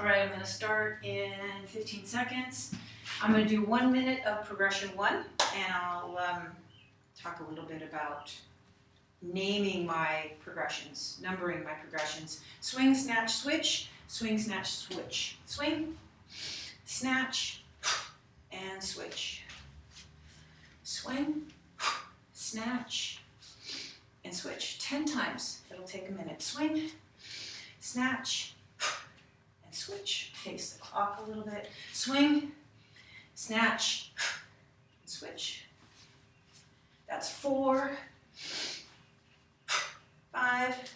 All right, I'm going to start in 15 seconds. I'm going to do 1 minute of progression 1, and I'll talk a little bit about naming my progressions, numbering my progressions. Swing, snatch, switch, swing, snatch, switch. Swing, snatch, and switch. Swing, snatch, and switch. 10 times. It'll take a minute. Swing, snatch, and switch. Face the clock a little bit. Swing, snatch, and switch. That's 4, 5,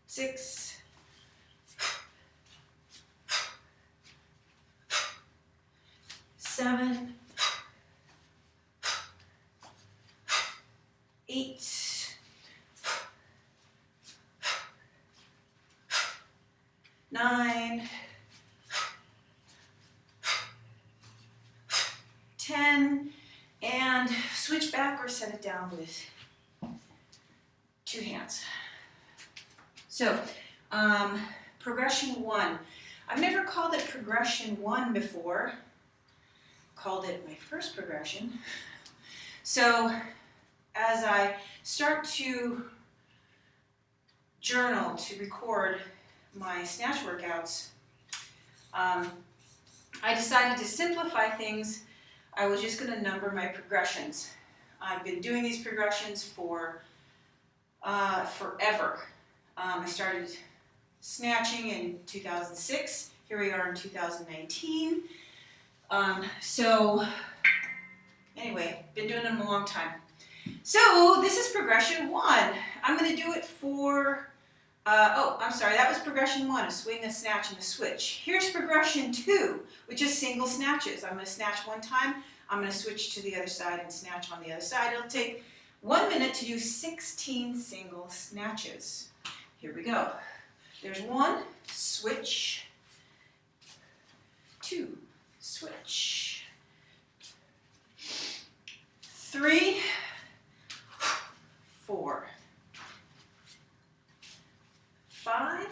6, 7, 8, 9, 10, and switch back or set it down with 2 hands. So, progression 1. I've never called it progression 1 before. Called it my first progression. So, as I start to journal, to record my snatch workouts, I decided to simplify things. I was just going to number my progressions. I've been doing these progressions for forever. I started snatching in 2006. Here we are in 2019. So anyway, been doing them a long time. So this is progression 1. I'm going to do it for, I'm sorry, that was progression 1, a swing, a snatch, and a switch. Here's progression 2, which is single snatches. I'm going to snatch 1 time, I'm going to switch to the other side and snatch on the other side. It'll take 1 minute to do 16 single snatches. Here we go. There's 1, switch, 2, switch, 3, 4, 5,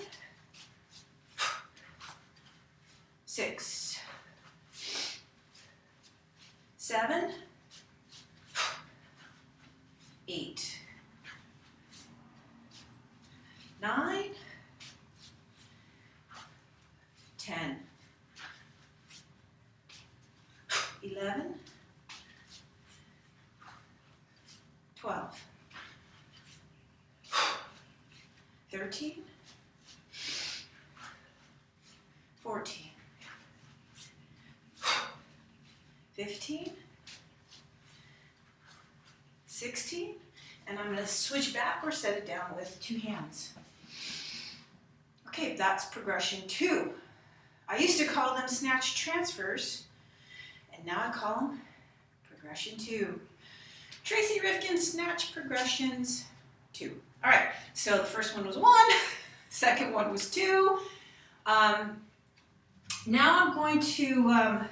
6, 7, 8, 9, 10, 11, 12, 13, 14, 15, 16, and I'm going to switch back or set it down with 2 hands. Okay, that's progression 2. I used to call them snatch transfers, and now I call them progression 2. Tracy Reifkind snatch progressions 2. All right, so the first one was 1, second one was 2. Now I'm going to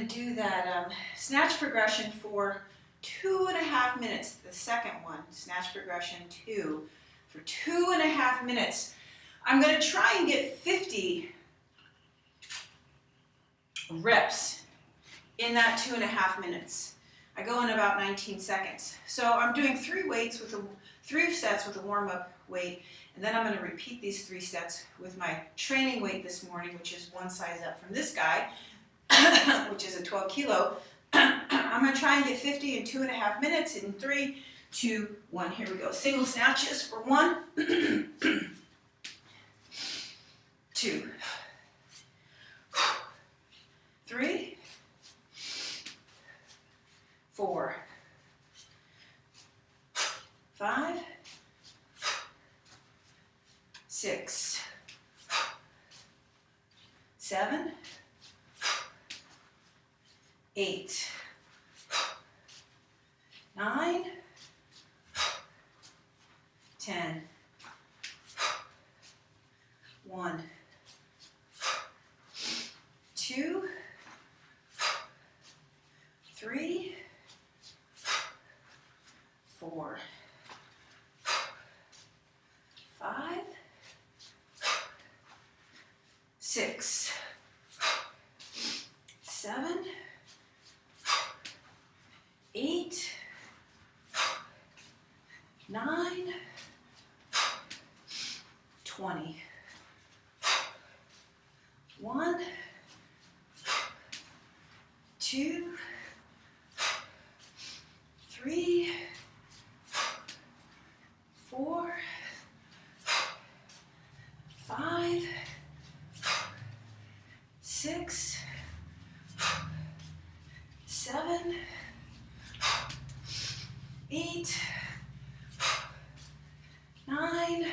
do that snatch progression for 2.5 minutes. The second one, snatch progression 2, for 2.5 minutes. I'm going to try and get 50 reps in that 2.5 minutes. I go in about 19 seconds. So I'm doing 3 sets with a warm-up weight, and then I'm going to repeat these 3 sets with my training weight this morning, which is 1 size up from this guy, which is a 12 kilo. I'm going to try and get 50 in 2.5 minutes in 3, 2, 1. Here we go. Single snatches for 1, 2, 3, 4, 5, 6, 7, 8, 9, 10, 1, 2, 3, 4, 7, 8, 9, 20. 1, 2, 3, 4, 5, 6, 7, 8, 9,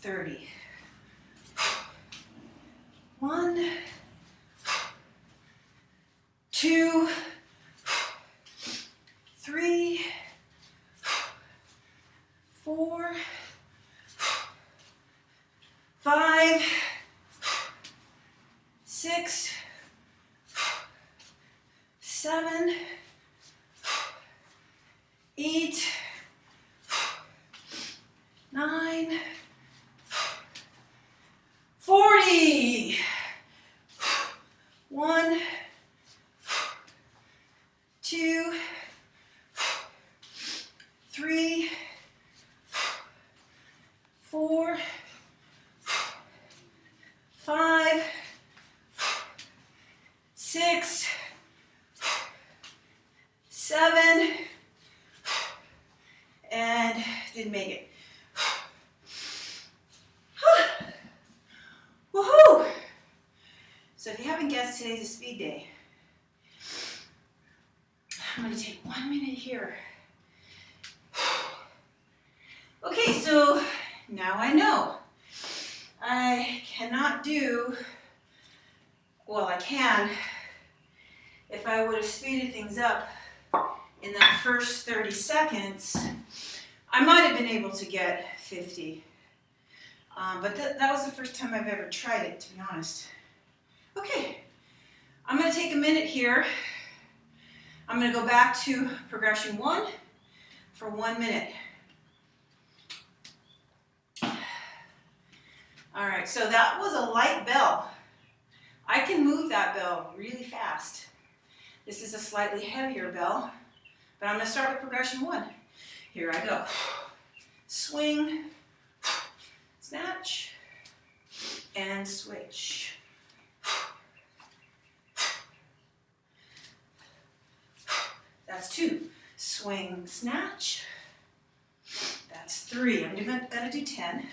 30. 1, 2, 3, 4, 5, 6, 7, 8, 9, 40. 1, 2, 3, 4, 5, 6, 7, and didn't make it. Woohoo! So if you haven't guessed, today's a speed day. I'm going to take 1 minute here. Okay, so now I know. I cannot do, well, I can, if I would have speeded things up in that first 30 seconds, I might have been able to get 50. But that was the first time I've ever tried it, to be honest. Okay, I'm going to take a minute here. I'm going to go back to progression 1 for 1 minute. All right, so that was a light bell. I can move that bell really fast. This is a slightly heavier bell, but I'm going to start with progression 1. Here I go. Swing, snatch, and switch. That's 2. Swing, snatch. That's 3. I'm gonna do 10.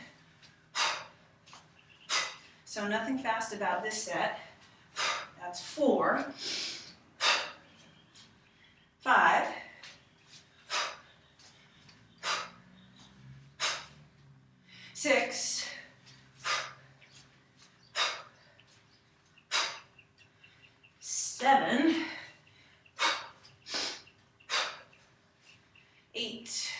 So nothing fast about this set. That's 4. 5. 6. 7. 8.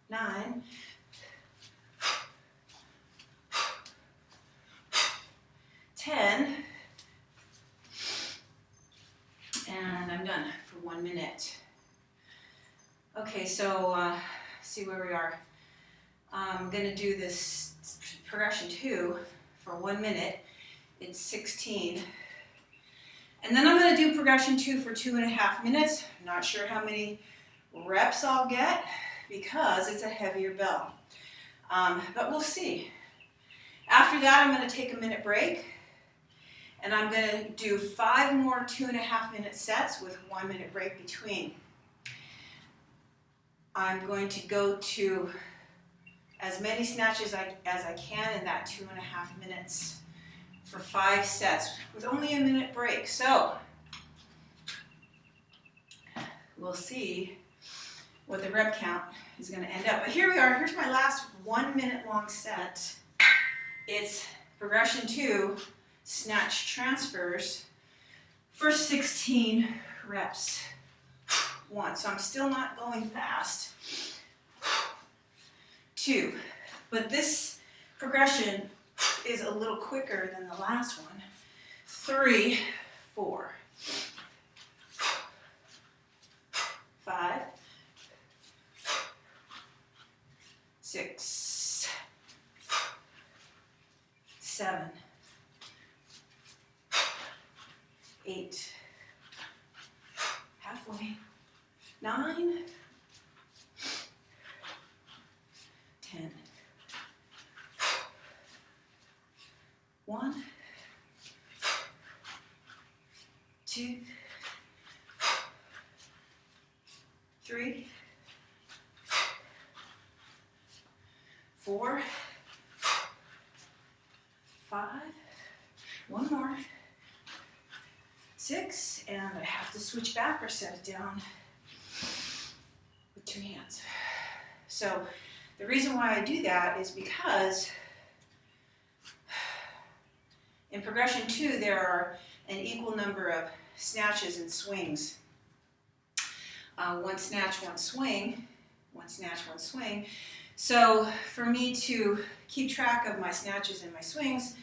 9. 10. And I'm done for 1 minute. Okay, so see where we are. I'm going to do this progression 2 for 1 minute. It's 16. And then I'm going to do progression 2 for 2.5 minutes. I'm not sure how many reps I'll get because it's a heavier bell. But we'll see. After that, I'm going to take a minute break. And I'm going to do 5 more 2.5 minute sets with 1 minute break between. I'm going to go to as many snatches as I can in that 2.5 minutes for 5 sets with only a minute break. So we'll see what the rep count is going to end up. But here we are. Here's my last 1 minute long set. It's progression 2, snatch transfers for 16 reps. 1. So I'm still not going fast. 2. But this progression is a little quicker than the last one. 3, 4, 5, 6, 7, 8, halfway, 9, 10, 1, 2, 3, 4, 5, one more, 6, and I have to switch back or set it down with 2 hands. So the reason why I do that is because in progression 2 there are an equal number of snatches and swings. One snatch, one swing, one snatch, one swing. So for me to keep track of my snatches and my swings,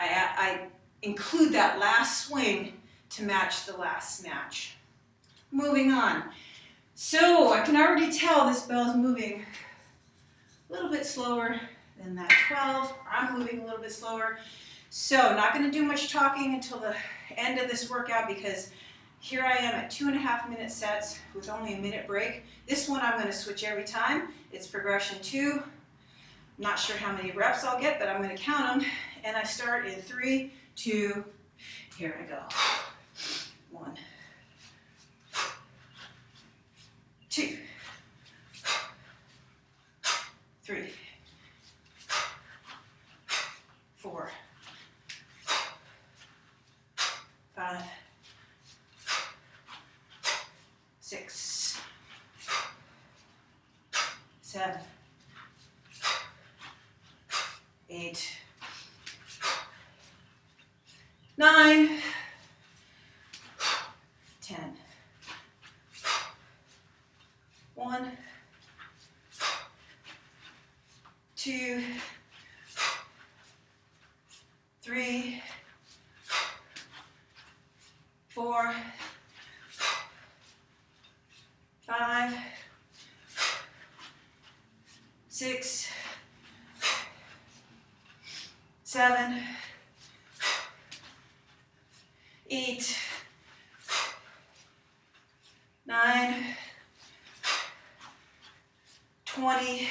I include that last swing to match the last snatch. Moving on. So I can already tell this bell is moving a little bit slower than that 12. I'm moving a little bit slower. So not going to do much talking until the end of this workout because here I am at 2.5 minute sets with only a minute break. This one I'm going to switch every time. It's progression 2. I'm not sure how many reps I'll get, but I'm going to count them. And I start in 3, 2, here I go. 1, 2, 3, 4, 5, 6, 7, 8, 9, 10, 1, 2, 3, 4, 5, 6, 7, 8, 9, 20,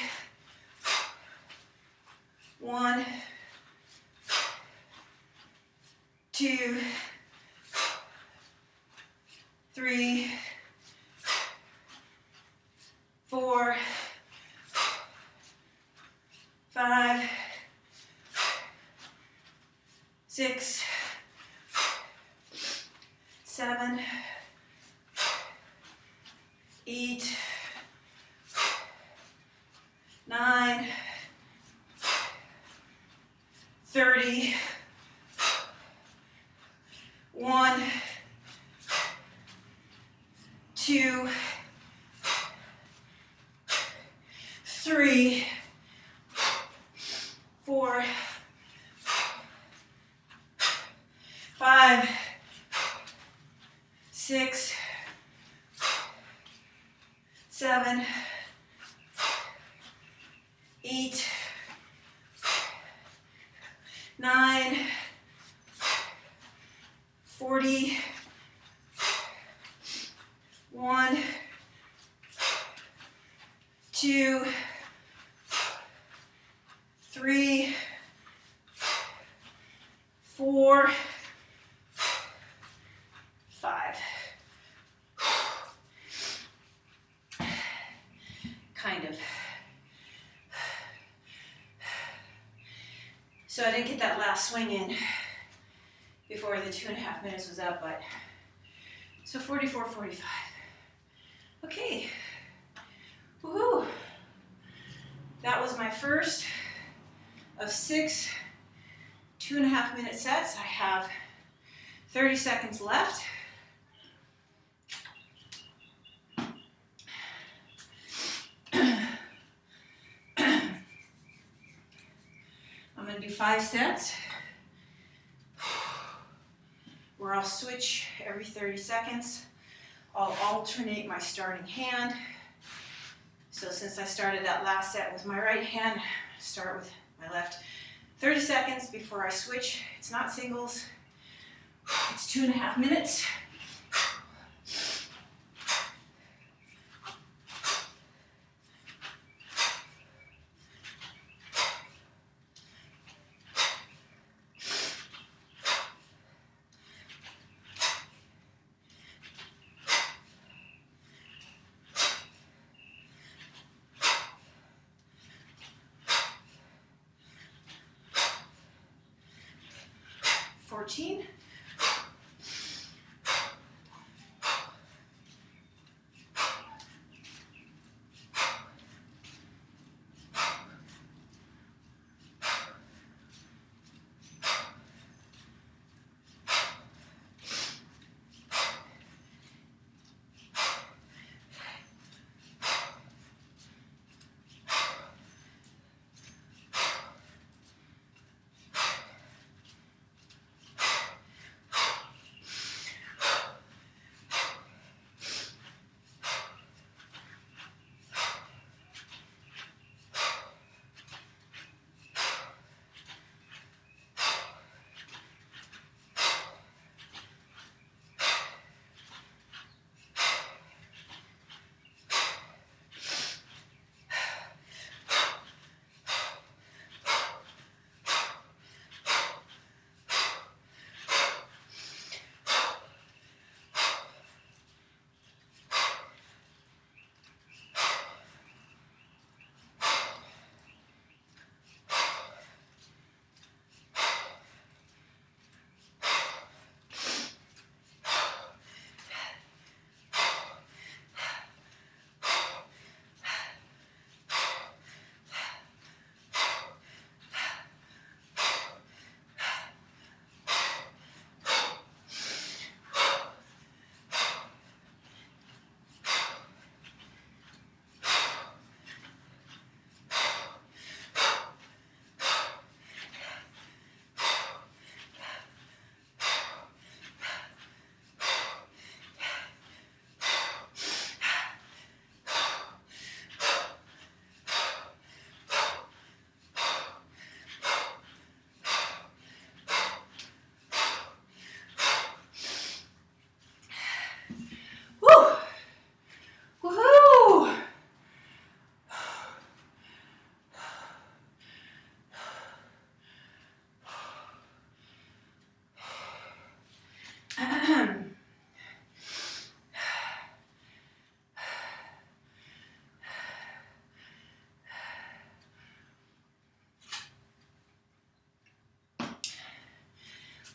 1, 2, 3, 4, 5, 6, 7, 8, 9, 30, 1, 2, 3, 4, 5, 6, 7, 8, 9, 40, 1, 2, 3, 4, 5. Kind of. So I didn't get that last swing in before the 2.5 minutes was up, but so 44, 45. Okay. Woohoo! That was my first of 6 2.5 minute sets. I have 30 seconds left. I'm going to do 5 sets where I'll switch every 30 seconds. I'll alternate my starting hand. So since I started that last set with my right hand, start with my left. 30 seconds before I switch. It's not singles. It's 2.5 minutes.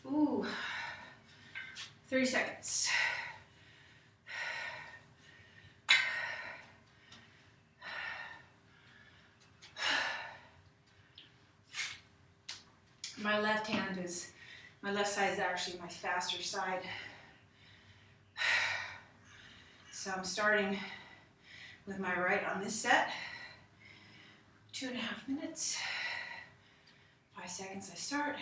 Ooh, 30 seconds. My left side is actually my faster side. So I'm starting with my right on this set. 2.5 minutes. 5 seconds I start.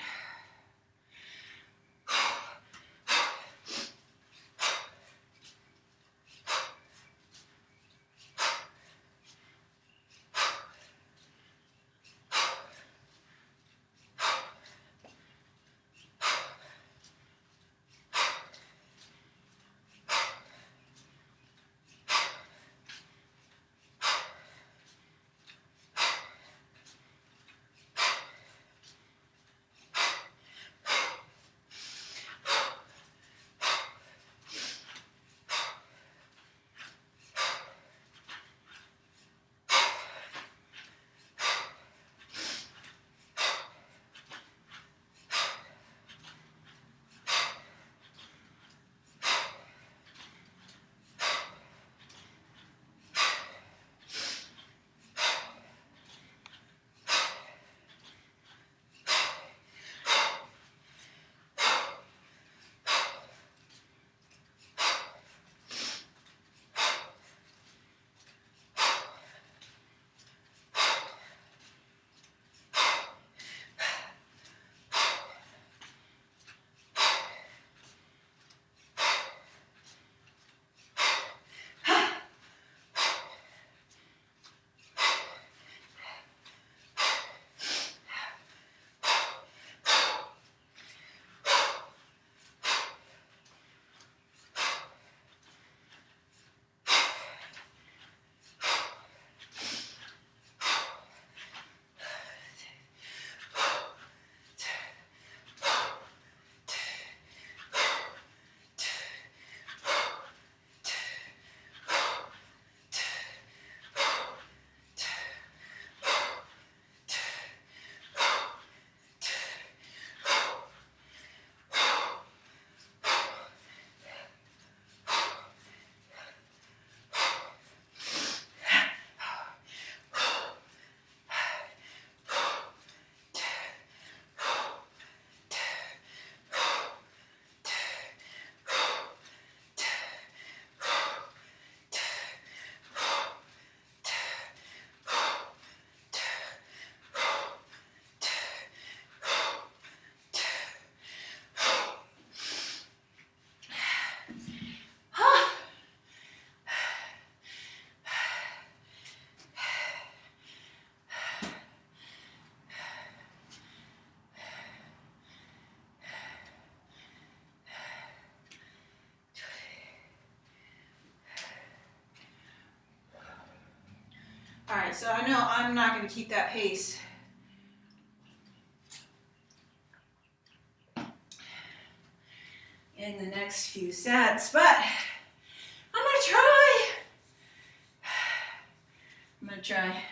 right, so I know I'm not going to keep that pace in the next few sets, but I'm going to try. I'm going to try.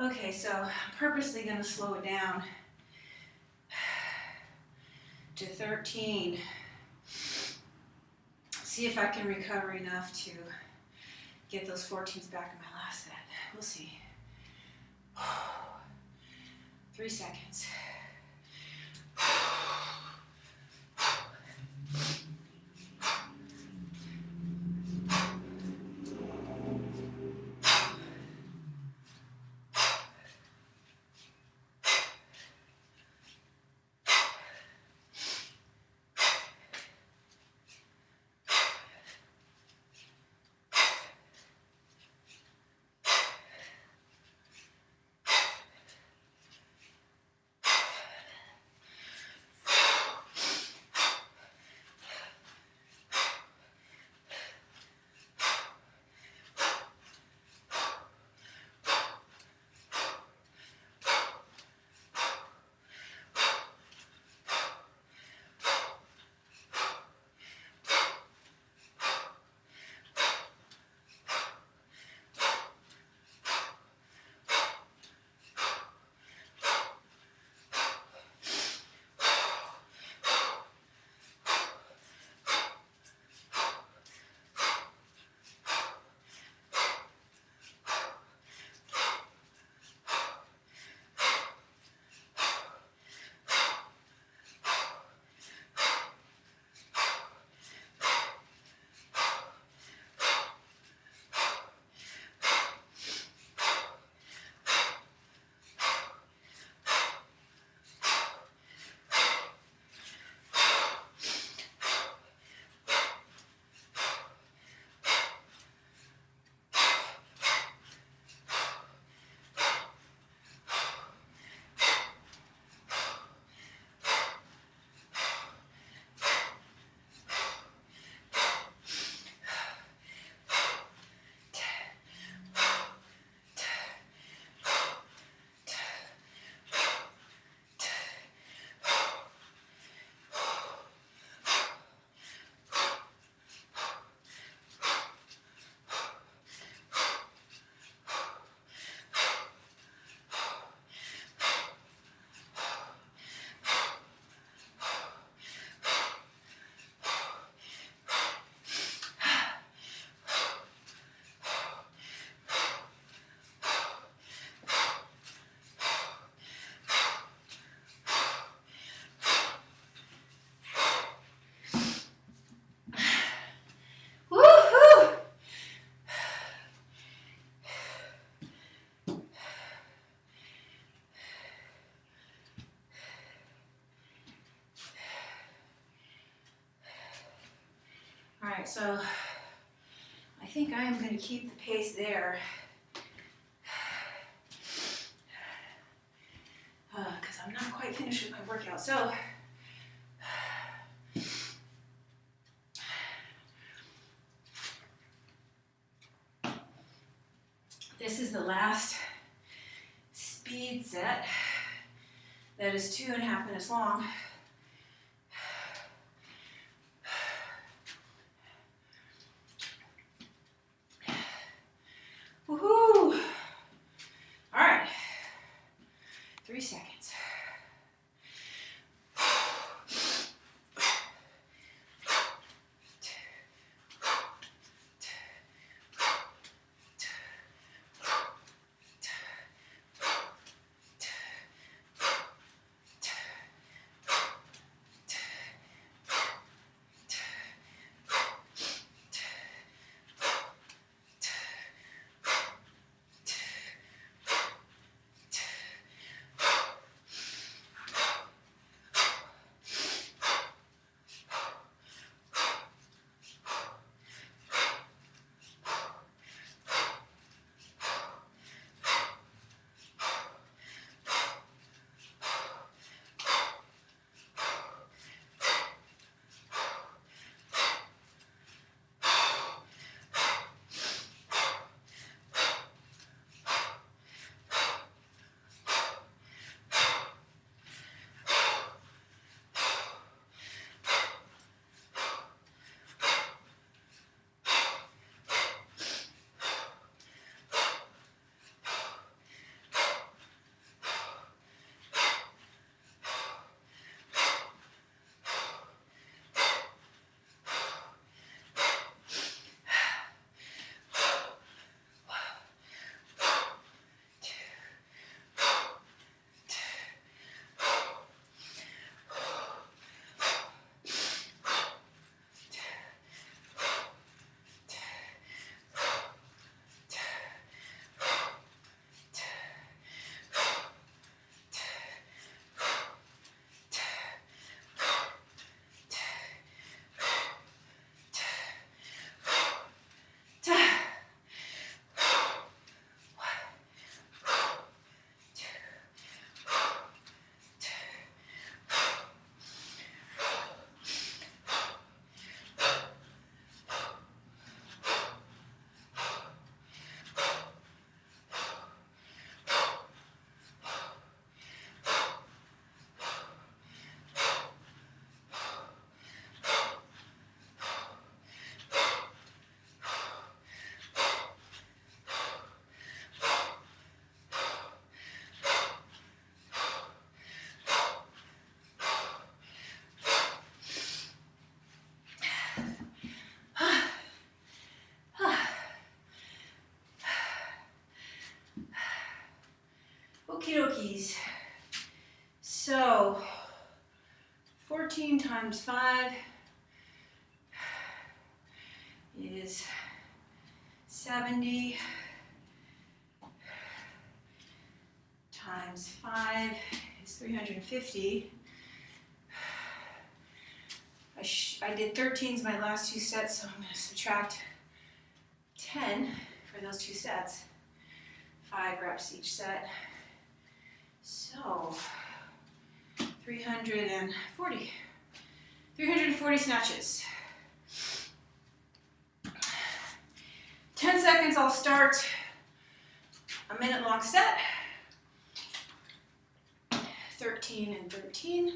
Okay, so I'm purposely going to slow it down to 13. See if I can recover enough to get those 14s back in my last set. We'll see. 3 seconds. right, so I think I am going to keep the pace there because I'm not quite finished with my workout. So this is the last speed set that is 2.5 minutes long. Woohoo! All right, 3 seconds. Okie dokies. So 14 times 5 is 70 times 5 is 350. I did 13s my last 2 sets, so I'm going to subtract 10 for those 2 sets. 5 reps each set. So 340 snatches. 10 seconds, I'll start a minute long set. 13 and 13.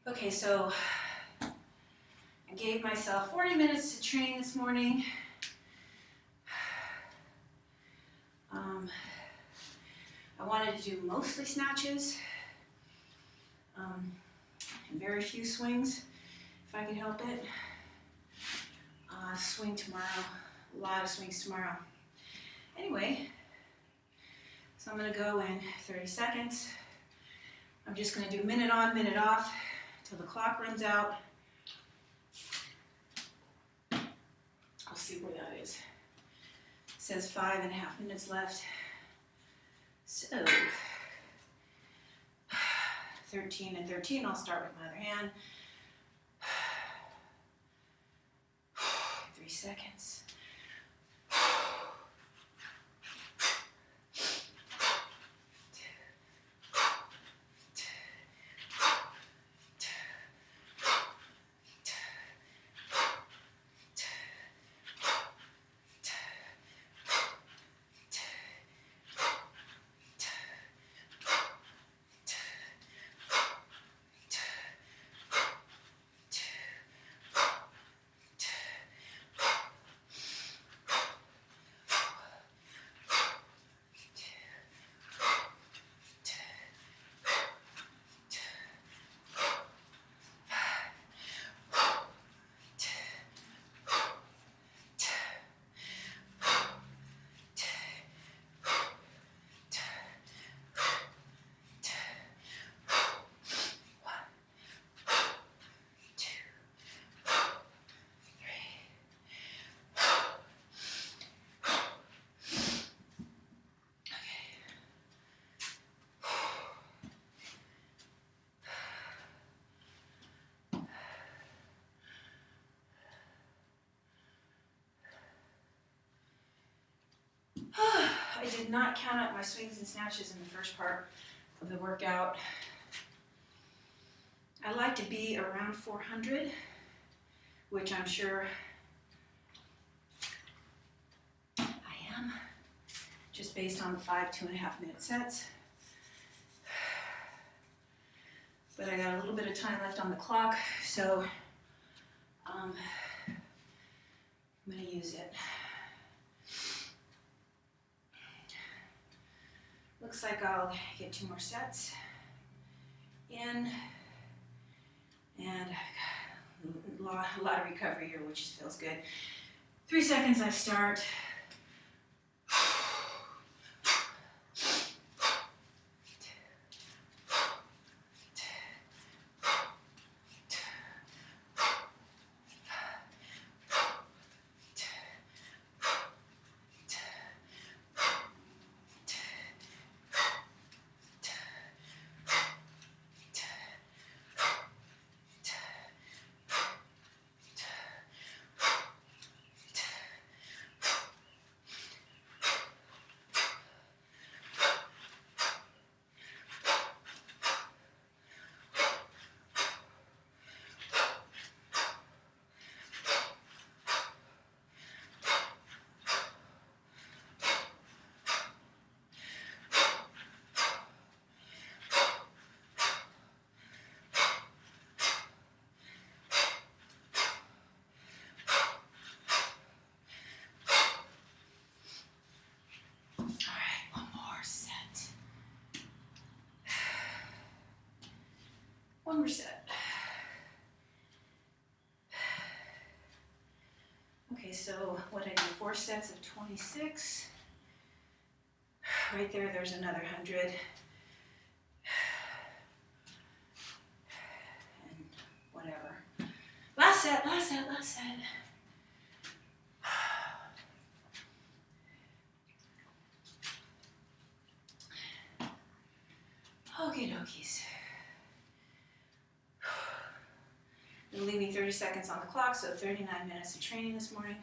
Okay, so I gave myself 40 minutes to train this morning. I wanted to do mostly snatches, and very few swings, if I could help it. Swing tomorrow, a lot of swings tomorrow. Anyway, so I'm gonna go in 30 seconds. I'm just gonna do minute on, minute off, till the clock runs out. I'll see where that is. It says 5.5 minutes left. So, 13 and 13, I'll start with my other hand. 3 seconds. I did not count up my swings and snatches in the first part of the workout. I like to be around 400, which I'm sure I am, just based on the 5 2.5 minute sets. But I got a little bit of time left on the clock, so I'm gonna use it. Looks like I'll get 2 more sets in, and a lot of recovery here, which feels good. 3 seconds, I start. One more set. Okay, so what I do, 4 sets of 26. Right there, there's another 100. And whatever. Last set. Okie dokies. I'm leaving 30 seconds on the clock, so 39 minutes of training this morning.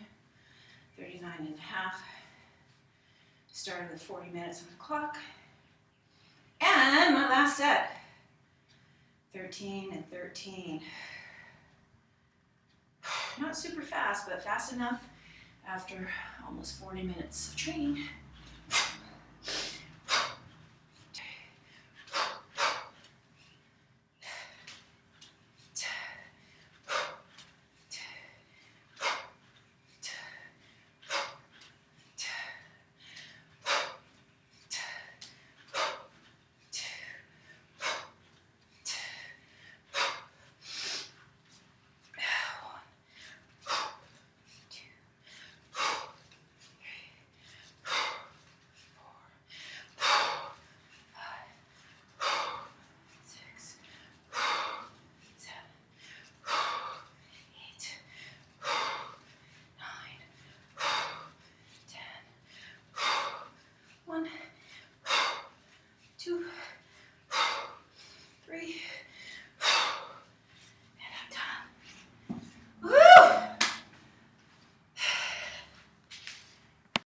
39 and a half. Started with 40 minutes on the clock. And my last set. 13 and 13. Not super fast, but fast enough after almost 40 minutes of training.